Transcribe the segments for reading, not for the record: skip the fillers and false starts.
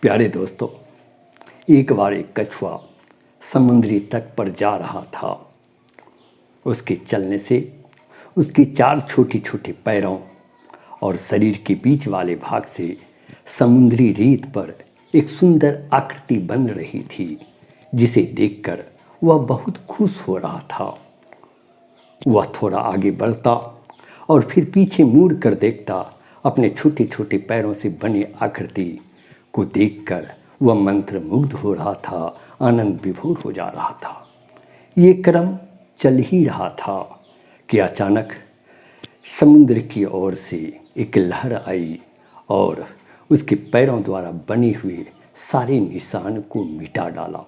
प्यारे दोस्तों, एक बार एक कछुआ समुद्री तट पर जा रहा था। उसके चलने से उसकी चार छोटी छोटी पैरों और शरीर के बीच वाले भाग से समुद्री रेत पर एक सुंदर आकृति बन रही थी, जिसे देखकर वह बहुत खुश हो रहा था। वह थोड़ा आगे बढ़ता और फिर पीछे मुड़ कर देखता। अपने छोटे छोटे पैरों से बनी आकृति को देखकर वह मंत्रमुग्ध हो रहा था, आनंद विभोर हो जा रहा था। ये क्रम चल ही रहा था कि अचानक समुद्र की ओर से एक लहर आई और उसके पैरों द्वारा बने हुए सारे निशान को मिटा डाला,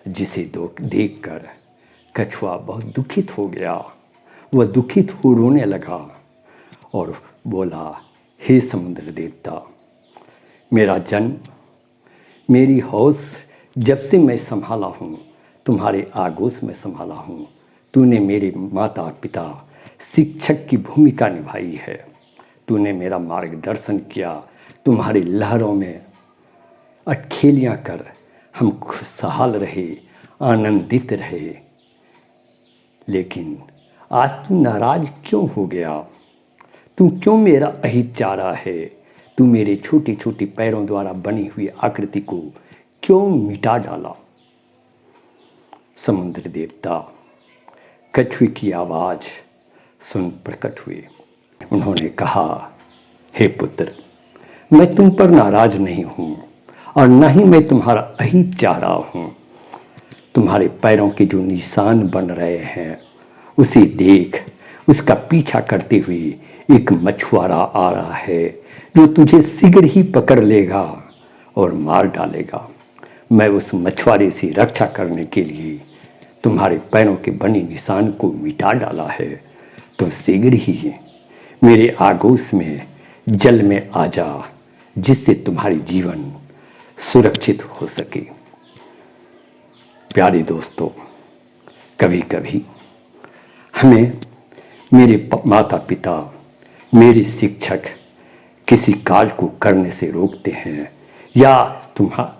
जिसे देखकर कछुआ बहुत दुखित हो गया। वह दुखित हो रोने लगा और बोला, हे समुद्र देवता, मेरा जन्म, मेरी हौस जब से मैं संभाला हूँ, तुम्हारे आगोश में संभाला हूँ। तूने मेरे माता पिता शिक्षक की भूमिका निभाई है। तूने मेरा मार्गदर्शन किया। तुम्हारी लहरों में अटखेलियाँ कर हम खुशहाल रहे, आनंदित रहे। लेकिन आज तू नाराज क्यों हो गया? तू क्यों मेरा अहित चाह है? तू मेरे छोटे छोटे पैरों द्वारा बनी हुई आकृति को क्यों मिटा डाला? समुद्र देवता कछुए की आवाज़ सुन प्रकट हुए। उन्होंने कहा, हे पुत्र, मैं तुम पर नाराज नहीं हूँ और न ही मैं तुम्हारा अहित चाह रहा हूँ। तुम्हारे पैरों के जो निशान बन रहे हैं, उसे देख, उसका पीछा करते हुए एक मछुआरा आ रहा है जो तुझे शीघ्र ही पकड़ लेगा और मार डालेगा। मैं उस मछुआरे से रक्षा करने के लिए तुम्हारे पैरों के बने निशान को मिटा डाला है। तो शीघ्र ही मेरे आगोश में जल में आ जा, जिससे तुम्हारी जीवन सुरक्षित हो सके। प्यारे दोस्तों, कभी कभी हमें मेरे माता पिता, मेरे शिक्षक किसी कार्य को करने से रोकते हैं या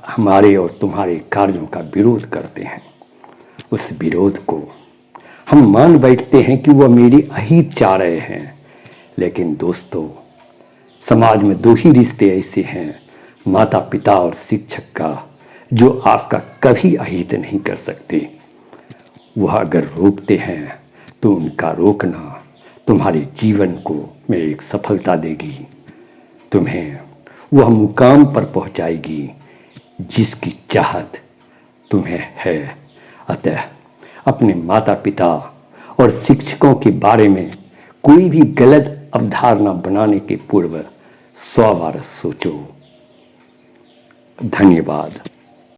हमारे और तुम्हारे कार्यों का विरोध करते हैं। उस विरोध को हम मान बैठते हैं कि वह मेरी अहित चाह रहे हैं। लेकिन दोस्तों, समाज में दो ही रिश्ते ऐसे हैं, माता पिता और शिक्षक का, जो आपका कभी अहित नहीं कर सकते। वह अगर रोकते हैं तो उनका रोकना तुम्हारे जीवन को में एक सफलता देगी, तुम्हें वह मुकाम पर पहुंचाएगी जिसकी चाहत तुम्हें है। अतः अपने माता पिता और शिक्षकों के बारे में कोई भी गलत अवधारणा बनाने के पूर्व 100 बार सोचो। धन्यवाद।